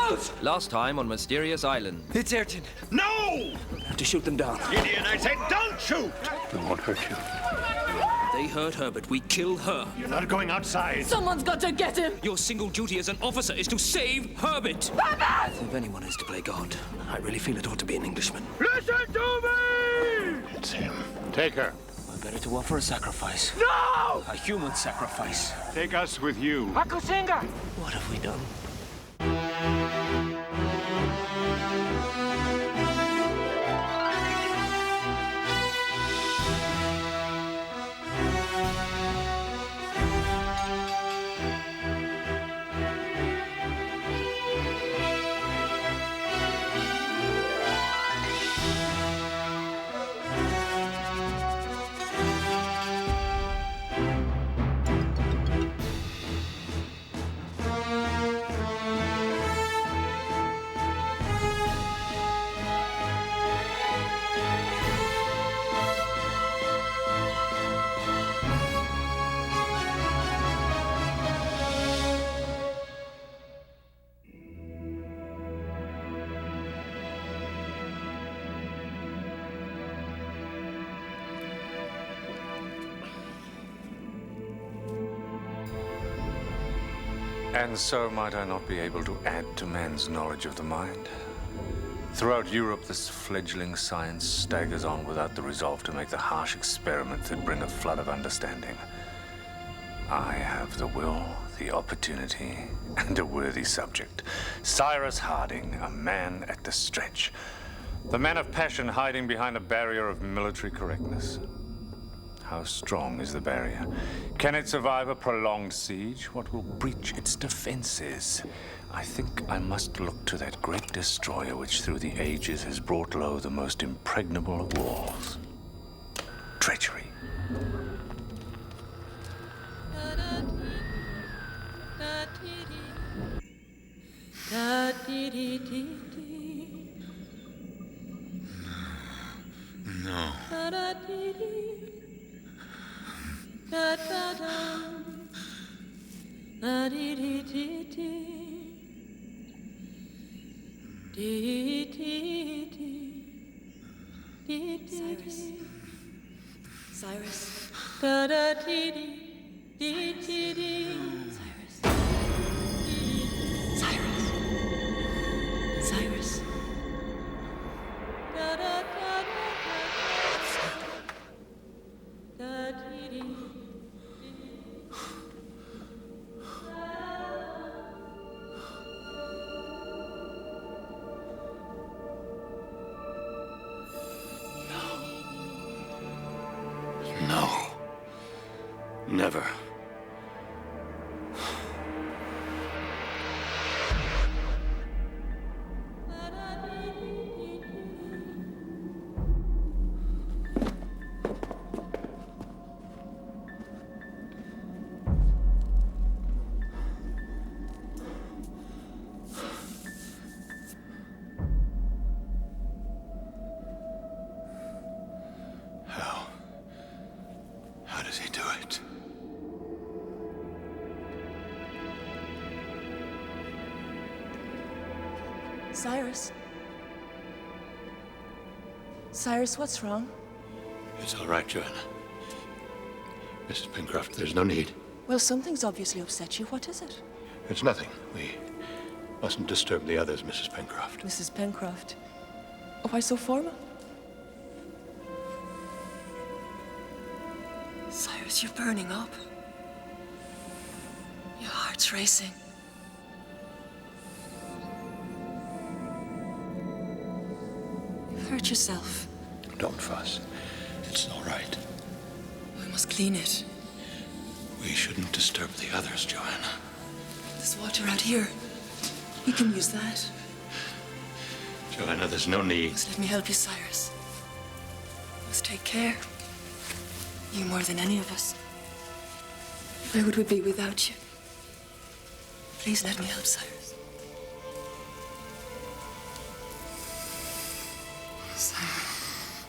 out! Last time on Mysterious Island. It's Ayrton. No! I have to shoot them down. Gideon, I said don't shoot! We won't hurt you. They hurt her, but we kill her. You're not going outside. Someone's got to get him! Your single duty as an officer is to save Herbert. Papa! If anyone is to play God, I really feel it ought to be an Englishman. Listen to me! It's him. Take her. We're better to offer a sacrifice. No! A human sacrifice. Take us with you. Akusinga! What have we done? And so might I not be able to add to man's knowledge of the mind? Throughout Europe, this fledgling science staggers on without the resolve to make the harsh experiments that bring a flood of understanding. I have the will, the opportunity, and a worthy subject. Cyrus Harding, a man at the stretch. The man of passion hiding behind a barrier of military correctness. How strong is the barrier? Can it survive a prolonged siege? What will breach its defenses? I think I must look to that great destroyer which through the ages has brought low the most impregnable of walls. Treachery. No. Cyrus. Cyrus. Cyrus. No. Never. How does he do it? Cyrus. Cyrus, what's wrong? It's all right, Joanna. Mrs. Pencroft, there's no need. Well, something's obviously upset you. What is it? It's nothing. We mustn't disturb the others, Mrs. Pencroft. Mrs. Pencroft. Oh, why so formal? Cyrus, you're burning up. Your heart's racing. You've hurt yourself. Don't fuss. It's all right. We must clean it. We shouldn't disturb the others, Joanna. There's water out here. You can use that. Joanna, there's no need. Just let me help you, Cyrus. You must take care. You more than any of us. Where would we be without you? Please let me help, Cyrus. Cyrus.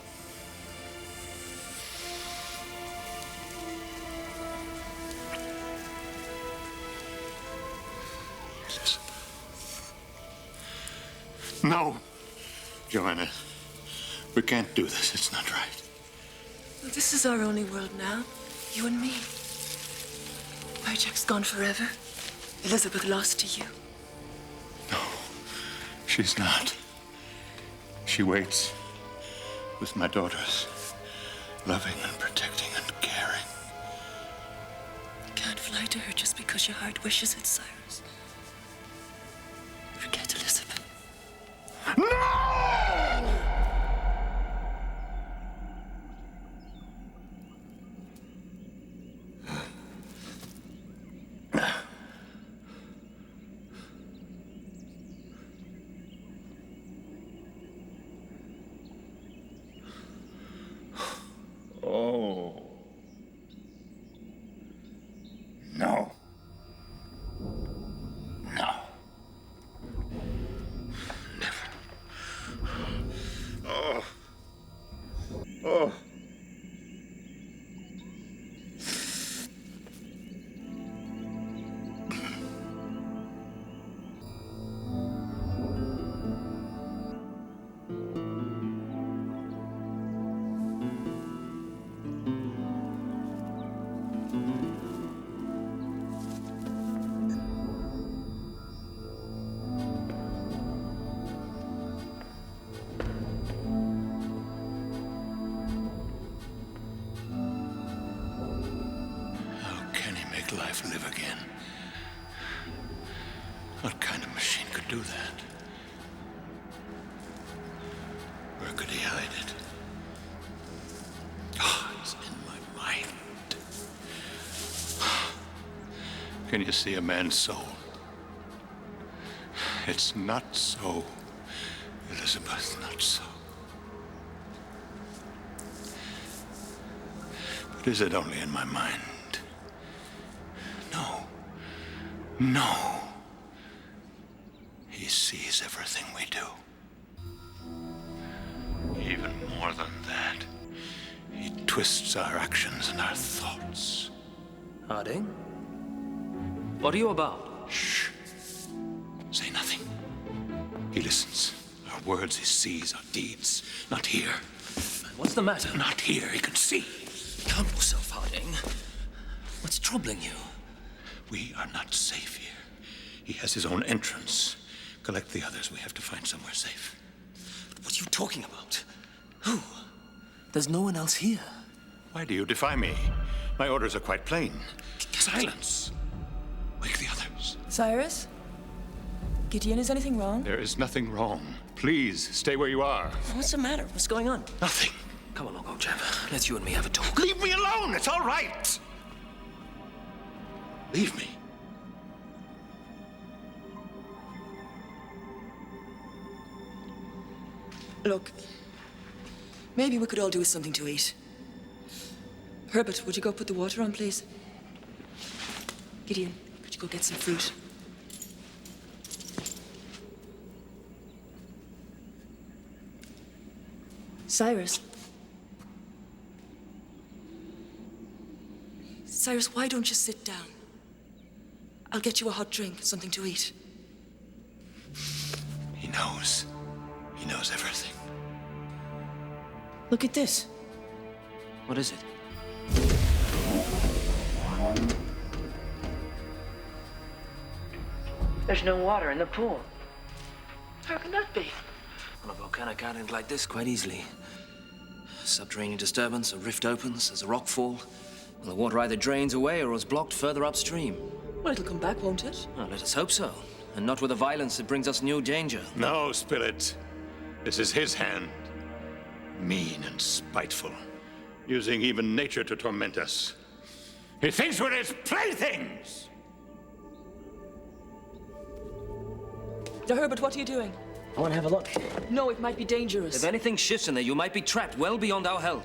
Listen. No. Joanna, we can't do this. It's not right. Well, this is our only world now. You and me. Hijack's gone forever. Elizabeth lost to you. No, she's not. She waits with my daughters, loving and protecting and caring. You can't fly to her just because your heart wishes it, Cyrus. Forget Elizabeth. Oh. No. No. Never. Oh. Oh. Life live again. What kind of machine could do that? Where could he hide it? Oh, it's in my mind. Can you see a man's soul? It's not so, Elizabeth, not so. But is it only in my mind? No. He sees everything we do. Even more than that, he twists our actions and our thoughts. Harding? What are you about? Shh. Say nothing. He listens. Our words he sees, our deeds. Not here. What's the matter? Not here. He can see. Calm yourself, Harding. What's troubling you? We are not safe here. He has his own entrance. Collect the others. We have to find somewhere safe. What are you talking about? Who? There's no one else here. Why do you defy me? My orders are quite plain. Silence. Wake the others. Cyrus? Gideon, is anything wrong? There is nothing wrong. Please, stay where you are. What's the matter? What's going on? Nothing. Come along, old chap. Let's you and me have a talk. Leave me alone. It's all right. Leave me. Look, maybe we could all do with something to eat. Herbert, would you go put the water on, please? Gideon, could you go get some fruit? Cyrus. Cyrus, why don't you sit down? I'll get you a hot drink, something to eat. He knows. He knows everything. Look at this. What is it? There's no water in the pool. How can that be? On a volcanic island like this, quite easily. Subterranean disturbance, a rift opens, there's a rock fall. Well, the water either drains away or is blocked further upstream. Well, it'll come back, won't it? Well, let us hope so. And not with a violence that brings us new danger. No, Spirit. This is his hand. Mean and spiteful. Using even nature to torment us. He thinks we're his playthings! Now, Herbert, what are you doing? I want to have a look. No, it might be dangerous. If anything shifts in there, you might be trapped well beyond our help.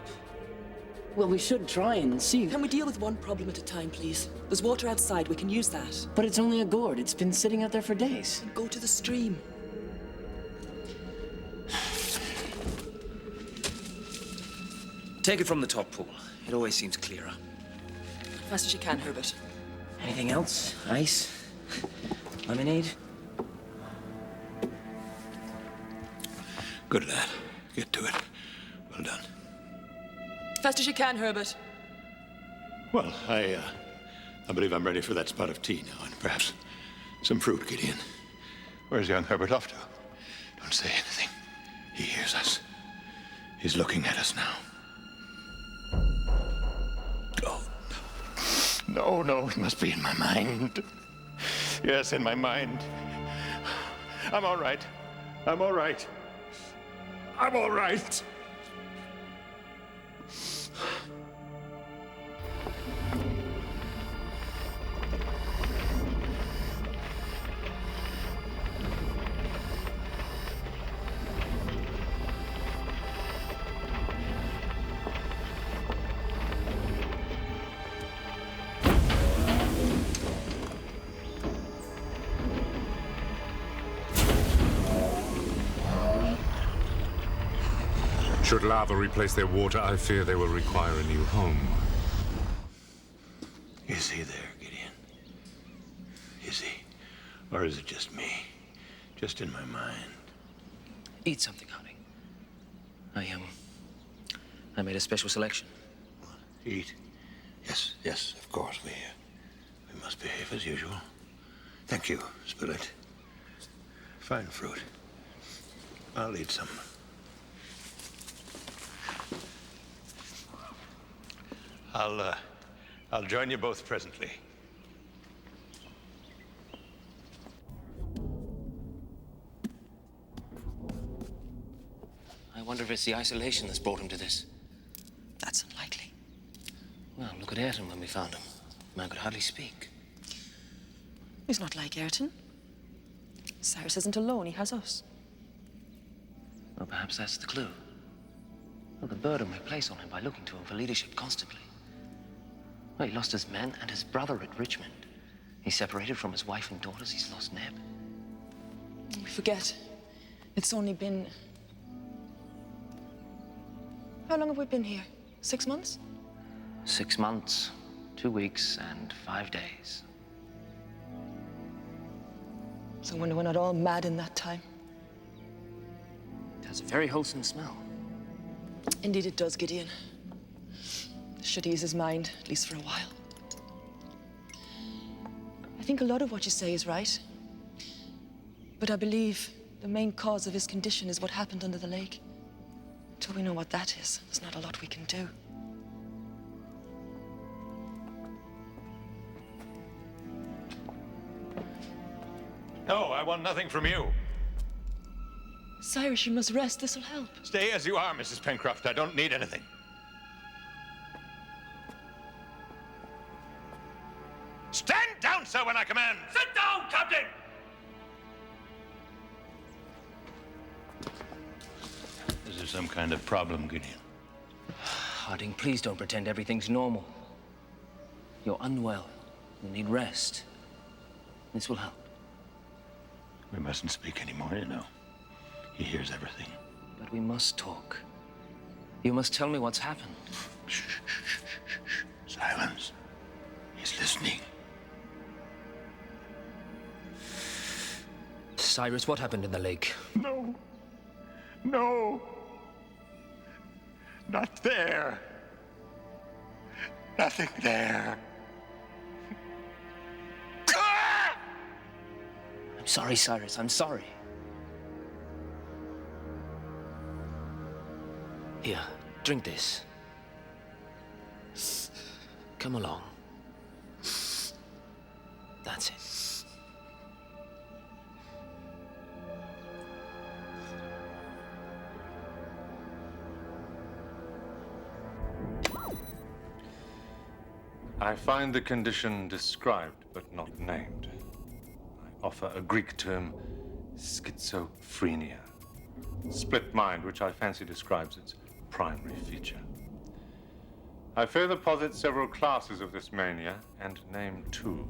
Well, we should try and see. Can we deal with one problem at a time, please? There's water outside. We can use that. But it's only a gourd. It's been sitting out there for days. Go to the stream. Take it from the top pool. It always seems clearer. Fast as you can, Herbert. Anything else? Ice? Lemonade? Good lad. Get to it. Well done. Fast as you can, Herbert. Well, I believe I'm ready for that spot of tea now, and perhaps some fruit, Gideon. Where's young Herbert off to? Don't say anything. He hears us. He's looking at us now. Oh, no. No, it must be in my mind. Yes, in my mind. I'm all right. I'm all right. I'm all right. Should lava replace their water, I fear they will require a new home. Is he there, Gideon? Is he? Or is it just me? Just in my mind? Eat something, honey. I made a special selection. Eat? Yes, of course. We must behave as usual. Thank you, Spilett. Fine fruit. I'll eat some. I'll join you both presently. I wonder if it's the isolation that's brought him to this. That's unlikely. Well, look at Ayrton when we found him. The man could hardly speak. He's not like Ayrton. Cyrus isn't alone, he has us. Well, perhaps that's the clue. Well, the burden we place on him by looking to him for leadership constantly. Well, he lost his men and his brother at Richmond. He's separated from his wife and daughters. He's lost Neb. We forget. It's only been... How long have we been here? 6 months? 6 months, 2 weeks, and 5 days. So I wonder we're not all mad in that time. It has a very wholesome smell. Indeed it does, Gideon. Should ease his mind, at least for a while. I think a lot of what you say is right. But I believe the main cause of his condition is what happened under the lake. Until we know what that is, there's not a lot we can do. No, I want nothing from you. Cyrus, you must rest. This'll help. Stay as you are, Mrs. Pencroft. I don't need anything. Stand down, sir, when I command! Sit down, Captain! Is there some kind of problem, Gideon? Harding, please don't pretend everything's normal. You're unwell. You need rest. This will help. We mustn't speak anymore, you know. He hears everything. But we must talk. You must tell me what's happened. Shh. Silence. He's listening. Cyrus, what happened in the lake? No. No. Not there. Nothing there. I'm sorry, Cyrus. I'm sorry. Here, drink this. Come along. That's it. I find the condition described but not named. I offer a Greek term, schizophrenia. Split mind, which I fancy describes its primary feature. I further posit several classes of this mania and name two: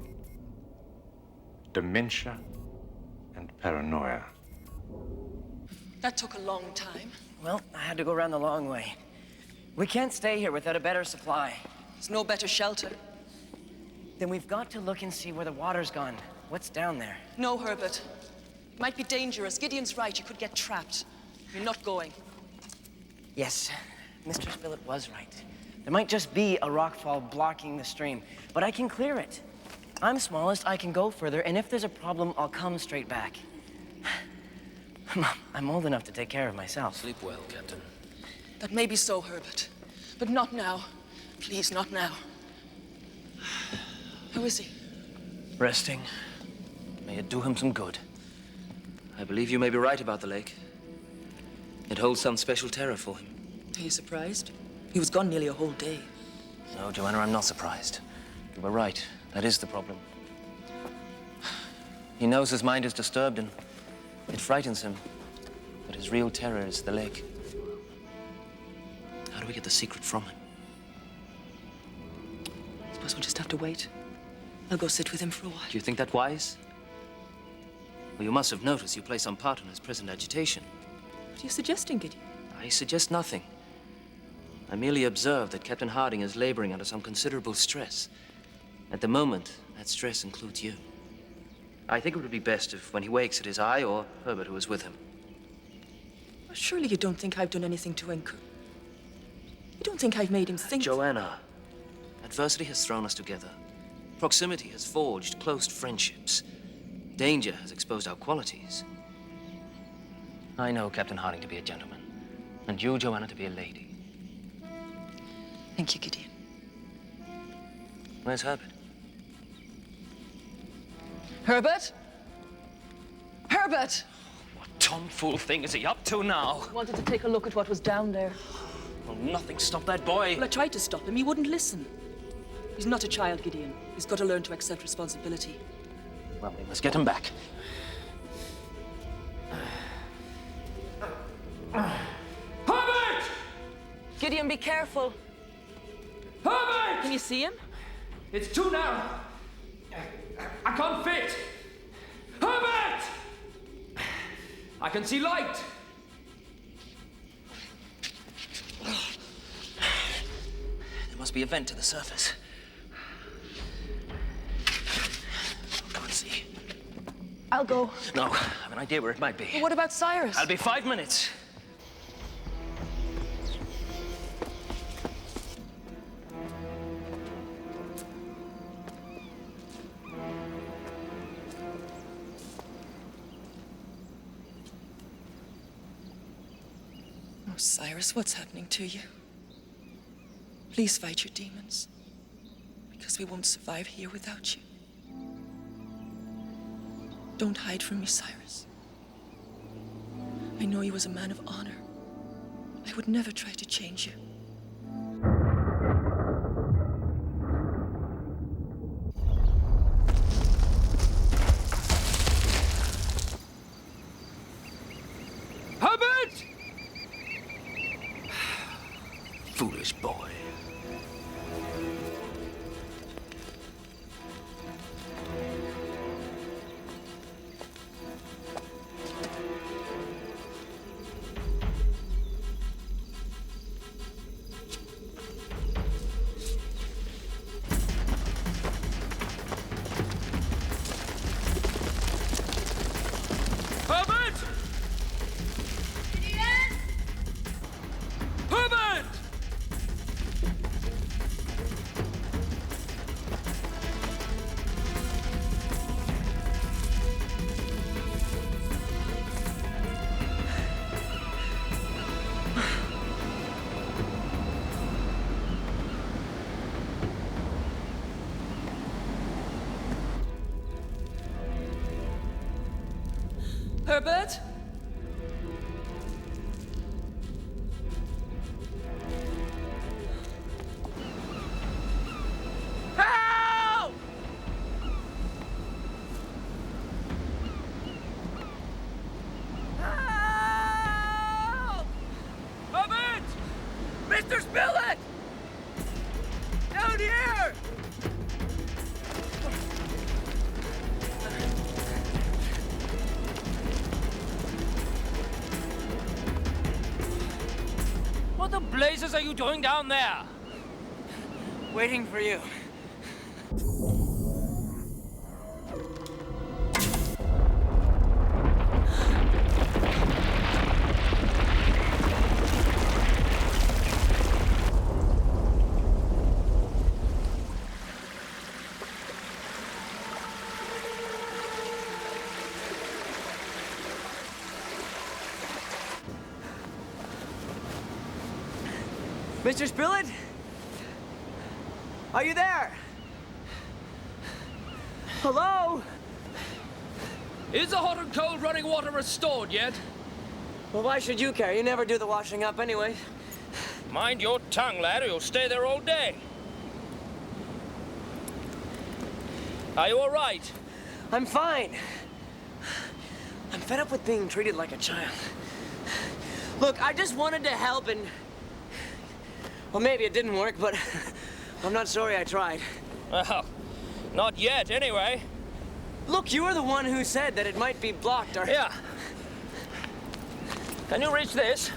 dementia and paranoia. That took a long time. Well, I had to go around the long way. We can't stay here without a better supply. There's no better shelter. Then we've got to look and see where the water's gone. What's down there? No, Herbert. It might be dangerous. Gideon's right. You could get trapped. You're not going. Yes, Mr. Spilett was right. There might just be a rockfall blocking the stream, but I can clear it. I'm smallest, I can go further, and if there's a problem, I'll come straight back. Mom, I'm old enough to take care of myself. Sleep well, Captain. That may be so, Herbert. But not now. Please, not now. How is he? Resting. May it do him some good. I believe you may be right about the lake. It holds some special terror for him. Are you surprised? He was gone nearly a whole day. No, Joanna, I'm not surprised. You were right. That is the problem. He knows his mind is disturbed and it frightens him. But his real terror is the lake. How do we get the secret from him? I suppose we'll just have to wait. I'll go sit with him for a while. Do you think that wise? Well, you must have noticed you play some part in his present agitation. What are you suggesting, Gideon? I suggest nothing. I merely observe that Captain Harding is laboring under some considerable stress. At the moment, that stress includes you. I think it would be best if, when he wakes, it is I or Herbert who is with him. Well, surely you don't think I've done anything to encourage... You don't think I've made him think... Joanna, adversity has thrown us together. Proximity has forged close friendships. Danger has exposed our qualities. I know Captain Harding to be a gentleman, and you, Joanna, to be a lady. Thank you, Gideon. Where's Herbert? Herbert? Herbert! What tomfool thing is he up to now? I wanted to take a look at what was down there. Well, nothing stopped that boy. Well, I tried to stop him. He wouldn't listen. He's not a child, Gideon. He's got to learn to accept responsibility. Well, we must get him back. Herbert! Gideon, be careful. Herbert! Can you see him? It's too narrow. I can't fit. Herbert! I can see light. There must be a vent to the surface. Go and see. I'll go. No, I have an idea where it might be. But what about Cyrus? I'll be 5 minutes. Oh, Cyrus, what's happening to you? Please fight your demons, because we won't survive here without you. Don't hide from me, Cyrus. I know you as a man of honor. I would never try to change you. Herbert! Foolish boy. Herbert! Herbert! Herbert? Help! Help! Herbert! Mr. Spilett! Down here! What the blazes are you doing down there? Waiting for you. Mr. Spilett? Are you there? Hello? Is the hot and cold running water restored yet? Well, why should you care? You never do the washing up anyway. Mind your tongue, lad, or you'll stay there all day. Are you all right? I'm fine. I'm fed up with being treated like a child. Look, I just wanted to help and... Well, maybe it didn't work, but I'm not sorry I tried. Well, not yet, anyway. Look, you were the one who said that it might be blocked or... Yeah. Can you reach this?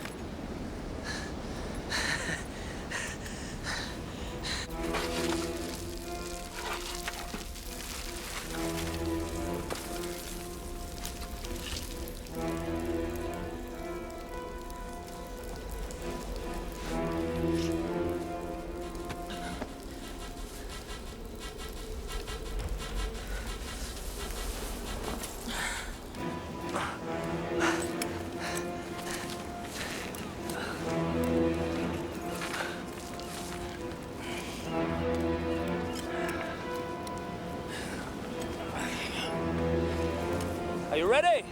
Are you ready?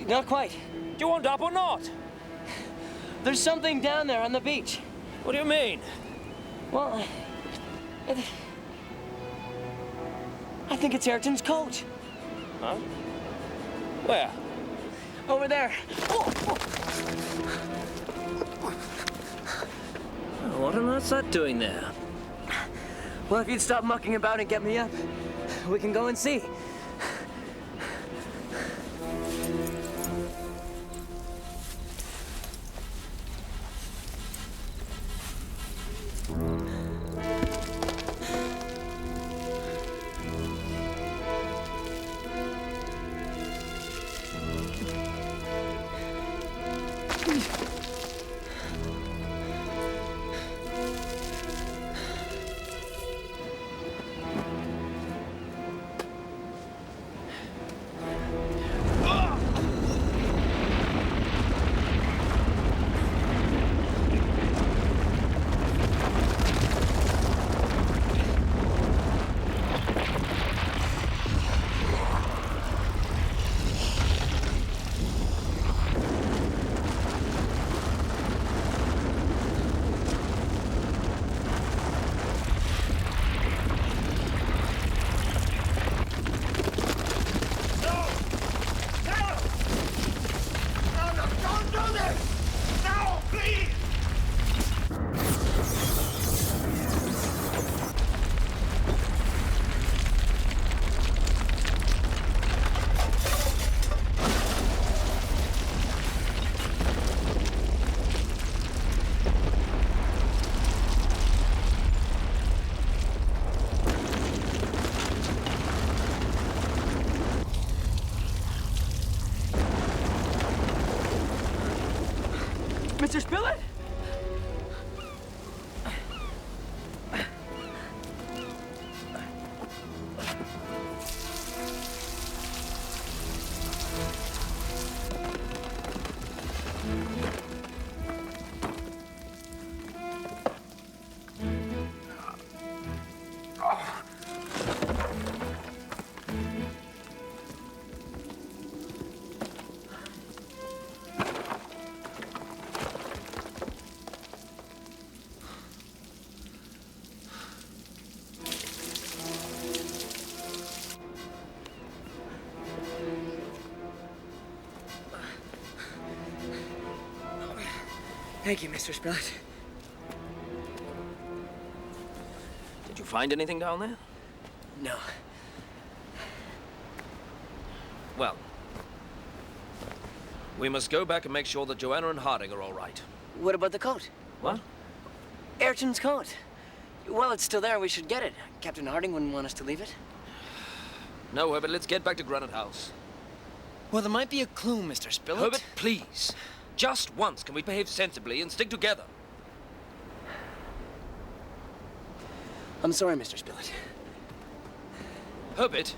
Not quite. Do you want up or not? There's something down there on the beach. What do you mean? Well, I think it's Ayrton's coat. Huh? Where? Over there. Oh, oh. What on earth's that doing there? Well, if you'd stop mucking about and get me up, we can go and see. Mr. Spilett? Thank you, Mr. Spilett. Did you find anything down there? No. Well, we must go back and make sure that Joanna and Harding are all right. What about the coat? What? Ayrton's coat. Well, it's still there. We should get it. Captain Harding wouldn't want us to leave it. No, Herbert, let's get back to Granite House. Well, there might be a clue, Mr. Spilett. Herbert, please. Just once can we behave sensibly and stick together? I'm sorry, Mr. Spilett. Herbert.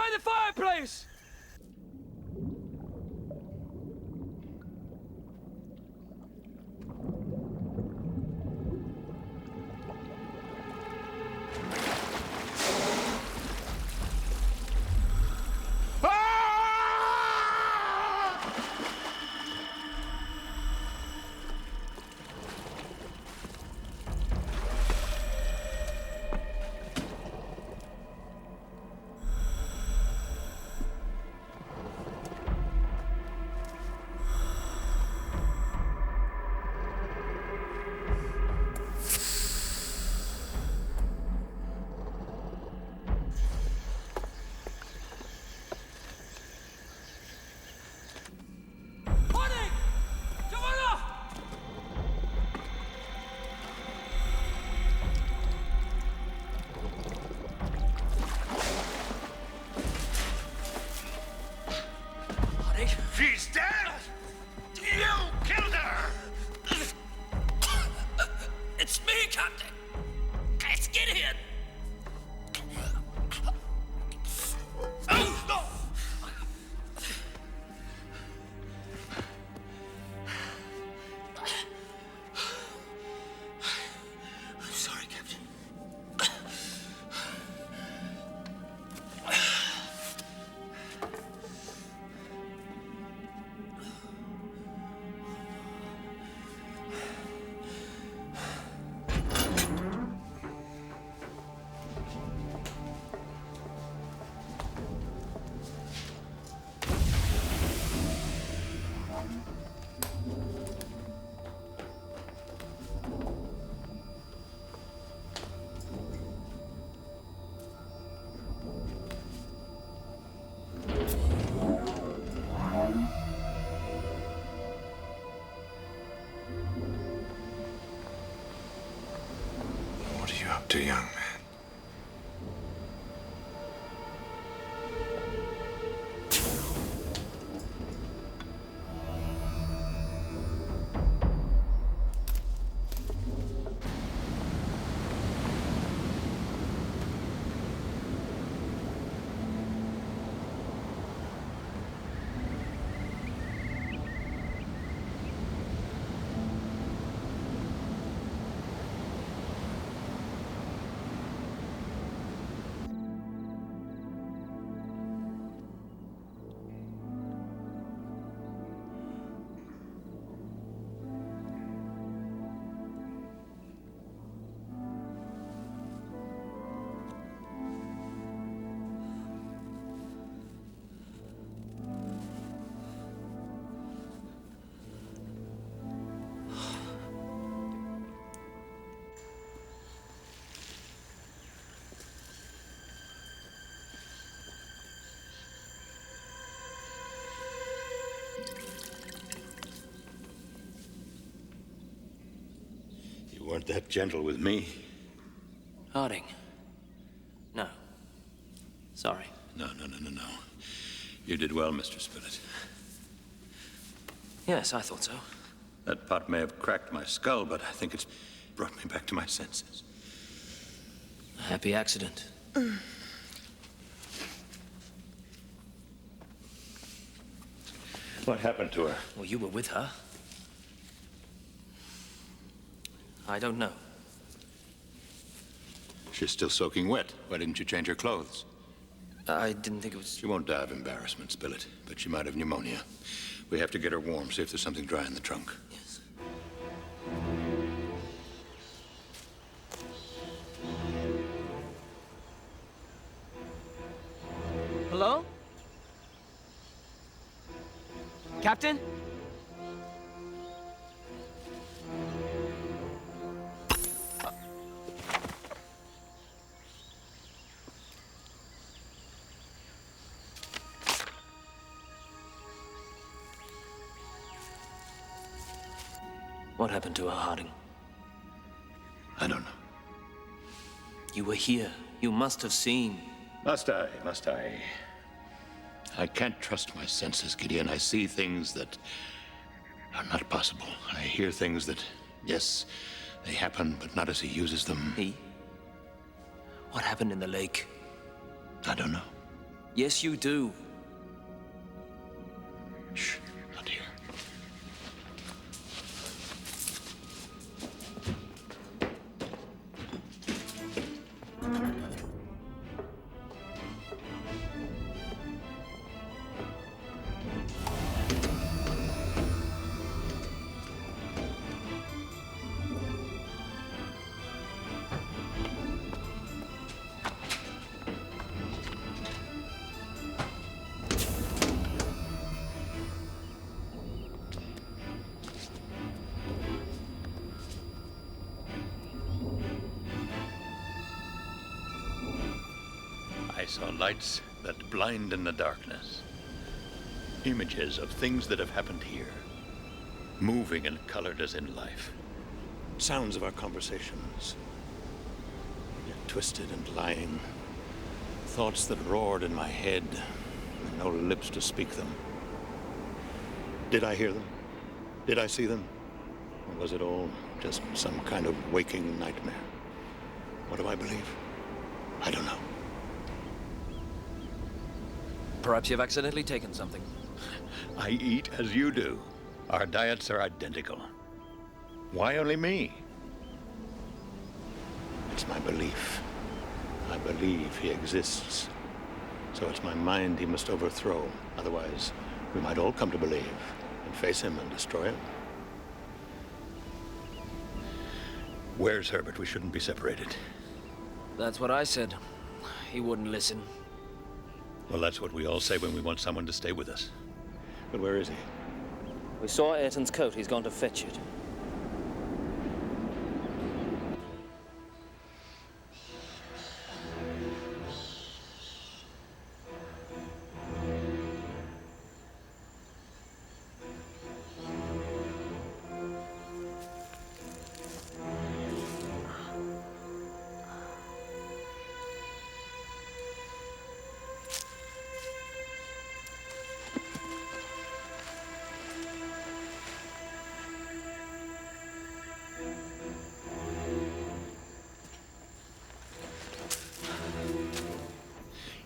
try the fireplace! She's dead! You killed her! It's me, Captain! Let's get in! I'm sorry, Captain. What are you up to, young man? You weren't that gentle with me. Harding. No. Sorry. No. You did well, Mr. Spilett. Yes, I thought so. That pot may have cracked my skull, but I think it's brought me back to my senses. A happy accident. What happened to her? Well, you were with her. I don't know. She's still soaking wet. Why didn't you change her clothes? I didn't think it was... She won't die of embarrassment, Spilett, but she might have pneumonia. We have to get her warm, see if there's something dry in the trunk. Yes. Hello? Captain? What happened to her, Harding? I don't know. You were here. You must have seen. Must I? I can't trust my senses, Gideon. I see things that are not possible. I hear things that, yes, they happen, but not as he uses them. He? What happened in the lake? I don't know. Yes, you do. Shh, not here. I saw lights that blind in the darkness. Images of things that have happened here, moving and colored as in life. Sounds of our conversations, yet twisted and lying. Thoughts that roared in my head, and no lips to speak them. Did I hear them? Did I see them? Or was it all just some kind of waking nightmare? What do I believe? I don't know. Perhaps you've accidentally taken something. I eat as you do. Our diets are identical. Why only me? It's my belief. I believe he exists. So it's my mind he must overthrow. Otherwise, we might all come to believe and face him and destroy him. Where's Herbert? We shouldn't be separated. That's what I said. He wouldn't listen. Well, that's what we all say when we want someone to stay with us. But where is he? We saw Ayrton's coat. He's gone to fetch it.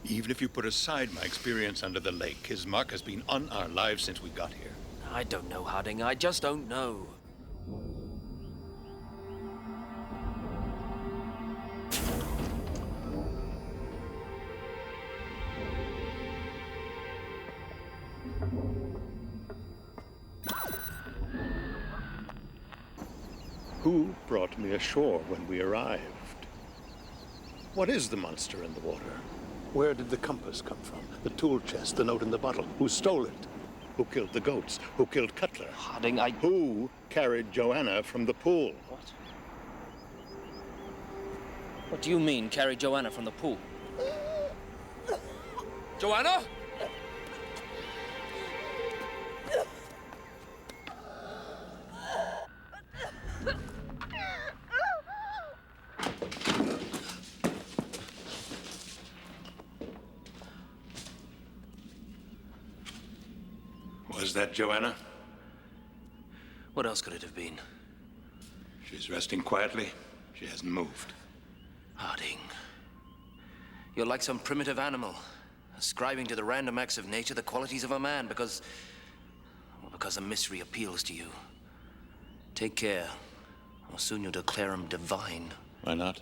Even if you put aside my experience under the lake, his mark has been on our lives since we got here. I don't know, Harding. I just don't know. Who brought me ashore when we arrived? What is the monster in the water? Where did the compass come from? The tool chest, the note in the bottle? Who stole it? Who killed the goats? Who killed Cutler? Harding, Who carried Joanna from the pool? What? What do you mean, carry Joanna from the pool? Joanna? Was that Joanna? What else could it have been? She's resting quietly. She hasn't moved. Harding, you're like some primitive animal, ascribing to the random acts of nature the qualities of a man because a mystery appeals to you. Take care, or soon you'll declare him divine. Why not?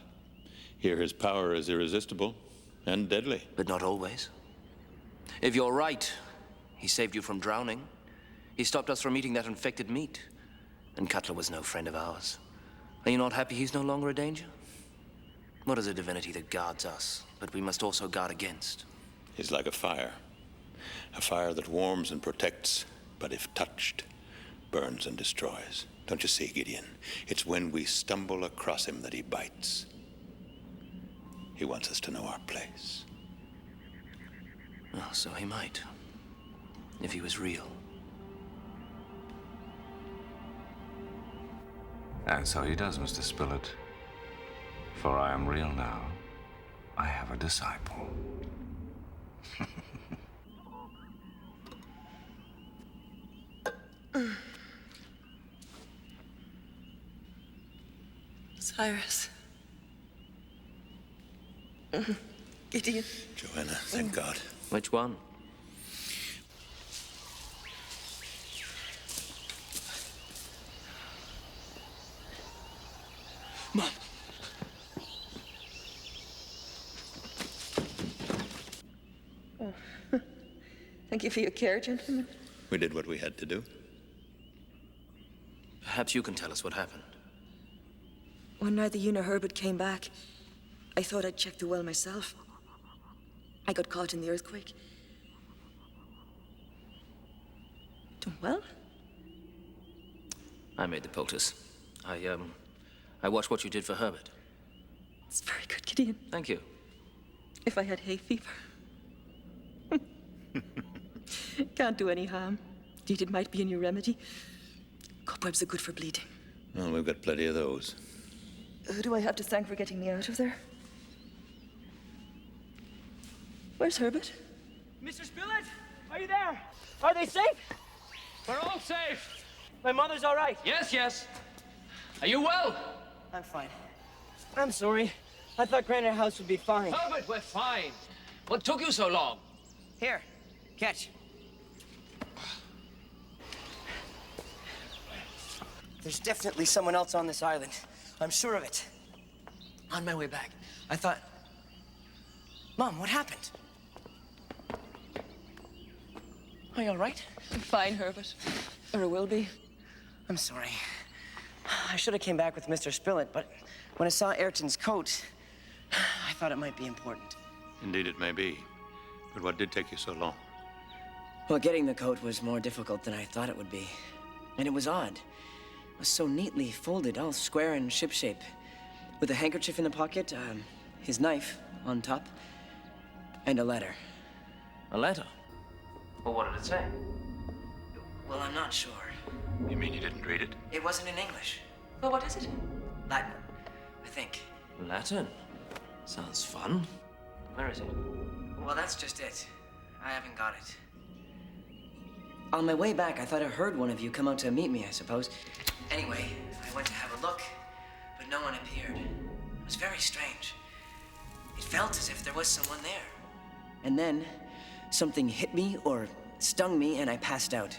Here his power is irresistible and deadly. But not always. If you're right, he saved you from drowning. He stopped us from eating that infected meat. And Cutler was no friend of ours. Are you not happy he's no longer a danger? What is a divinity that guards us, but we must also guard against? He's like a fire that warms and protects, but if touched, burns and destroys. Don't you see, Gideon? It's when we stumble across him that he bites. He wants us to know our place. Oh, so he might. If he was real. And so he does, Mr. Spilett. For I am real now. I have a disciple. Cyrus. Gideon. Joanna, thank God. Which one? Mom. Oh. Thank you for your care, gentlemen. We did what we had to do. Perhaps you can tell us what happened. When neither you nor Herbert came back, I thought I'd check the well myself. I got caught in the earthquake. Done well? I made the poultice. I watched what you did for Herbert. It's very good, Gideon. Thank you. If I had hay fever. Can't do any harm. Indeed, it might be a new remedy. Cobwebs are good for bleeding. Well, we've got plenty of those. Who do I have to thank for getting me out of there? Where's Herbert? Mr. Spillett, are you there? Are they safe? We're all safe. My mother's all right. Yes, yes. Are you well? I'm fine. I'm sorry. I thought Granite House would be fine. Herbert, we're fine. What took you so long? Here, catch. There's definitely someone else on this island. I'm sure of it. On my way back, I thought... Mom, what happened? Are you all right? I'm fine, Herbert. Or I will be. I'm sorry. I should have came back with Mr. Spillett, but when I saw Ayrton's coat, I thought it might be important. Indeed, it may be. But what did take you so long? Well, getting the coat was more difficult than I thought it would be. And it was odd. It was so neatly folded, all square and shipshape. With a handkerchief in the pocket, his knife on top, and a letter. A letter? Well, what did it say? Well, I'm not sure. You mean you didn't read it? It wasn't in English. Well, what is it? Latin, I think. Latin? Sounds fun. Where is it? Well, that's just it. I haven't got it. On my way back, I thought I heard one of you come out to meet me, I suppose. Anyway, I went to have a look, but no one appeared. It was very strange. It felt as if there was someone there. And then, something hit me or stung me, and I passed out.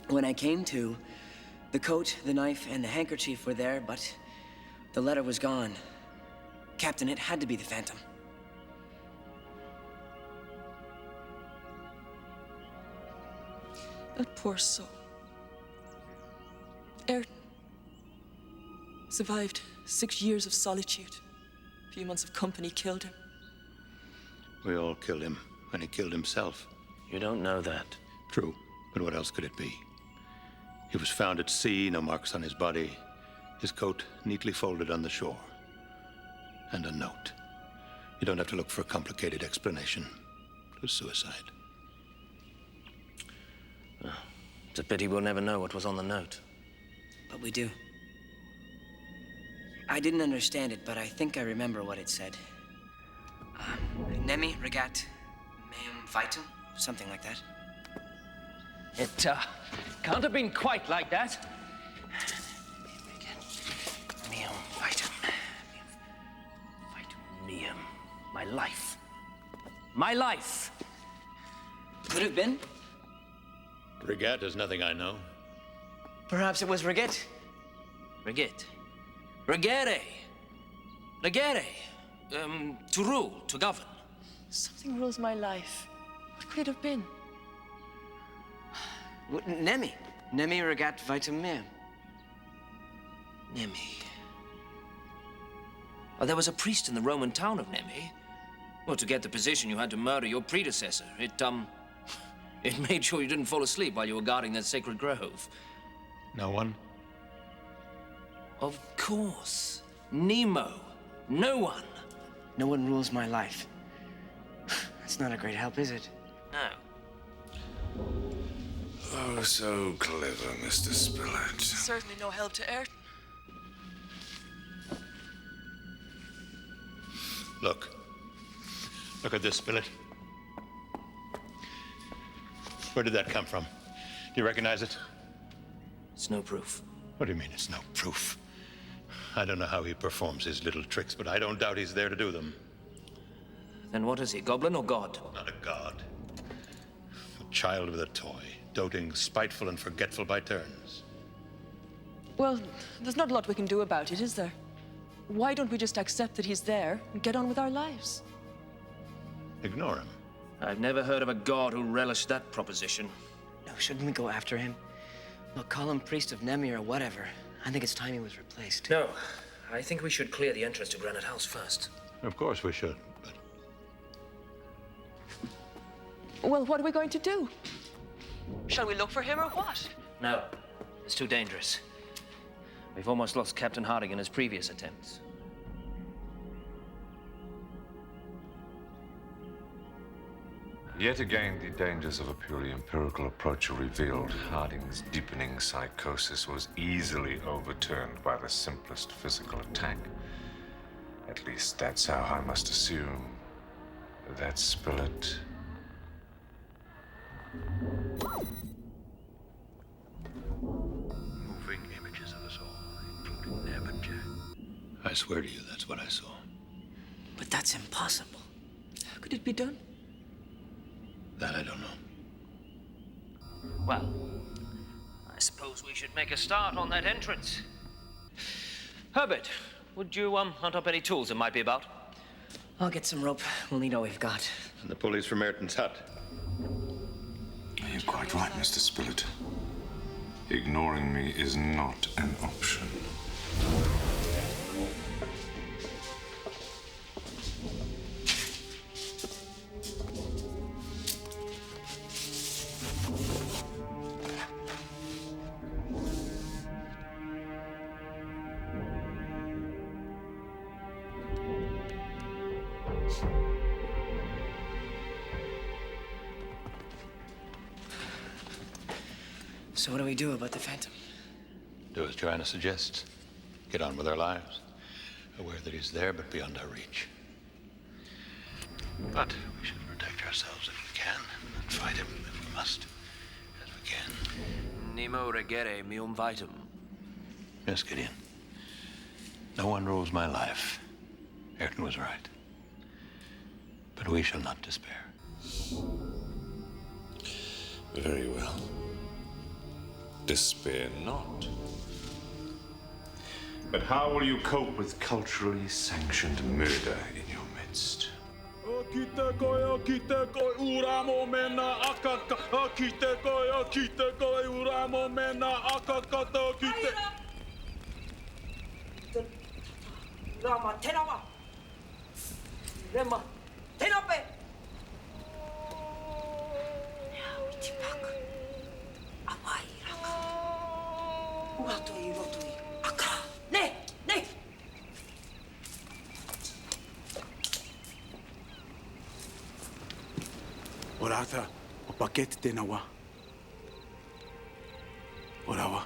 When I came to, the coat, the knife, and the handkerchief were there, but the letter was gone. Captain, it had to be the Phantom. That poor soul. Ayrton survived 6 years of solitude. A few months of company killed him. We all killed him, and he killed himself. You don't know that. True, but what else could it be? He was found at sea, no marks on his body, his coat neatly folded on the shore. And a note. You don't have to look for a complicated explanation. It was suicide. It's a pity we'll never know what was on the note. But we do. I didn't understand it, but I think I remember what it said. Nemi regat meum vitum? Something like that. It can't have been quite like that. Meum vitum. Vitum meum. My life. My life. Could have been. Regat is nothing I know. Perhaps it was Reget. Regit. Regere. Regere. To rule, to govern. Something rules my life. What could it have been? Nemi. Nemi regat vitum meum. Nemi. Oh, there was a priest in the Roman town of Nemi. Well, to get the position, you had to murder your predecessor. It made sure you didn't fall asleep while you were guarding that sacred grove. No one? Of course. Nemo. No one. No one rules my life. That's not a great help, is it? No. Oh, so clever, Mr. Spillett. Certainly no help to Ayrton. Look. Look at this, Spillett. Where did that come from? Do you recognize it? It's no proof. What do you mean it's no proof? I don't know how he performs his little tricks, but I don't doubt he's there to do them. Then what is he, goblin or god? Not a god. child with a toy, doting, spiteful, and forgetful by turns. Well, there's not a lot we can do about it, is there? Why don't we just accept that he's there and get on with our lives? Ignore him. I've never heard of a god who relished that proposition. No, shouldn't we go after him? Look, call him priest of Nemi or whatever. I think it's time he was replaced. No, I think we should clear the entrance to Granite House first. Of course we should, but Well, what are we going to do? Shall we look for him or what? No, it's too dangerous. We've almost lost Captain Harding in his previous attempts. Yet again, the dangers of a purely empirical approach are revealed. Harding's deepening psychosis was easily overturned by the simplest physical attack. At least that's how I must assume that Spilett. moving images of us all, including Neb and Jack. I swear to you, that's what I saw. But that's impossible. How could it be done? That I don't know. Well, I suppose we should make a start on that entrance. Herbert, would you hunt up any tools that might be about? I'll get some rope. We'll need all we've got. And the pulleys from Ayrton's hut. You're quite right, Mr. Spilett. Ignoring me is not an option. So what do we do about the Phantom? Do as Joanna suggests. Get on with our lives. Aware that he's there, but beyond our reach. But we should protect ourselves if we can, and fight him if we must, as we can. Nemo regere meum vitam. Yes, Gideon. No one rules my life. Ayrton was right. But we shall not despair. Very well. Despair not. But how will you cope with culturally sanctioned murder in your midst? Rama, tenawa. Rema, tenape. Itipak. Awai raka. Uratui rotui. Aka. Ne, ne. Orata, o paquete tenawa. Orawa.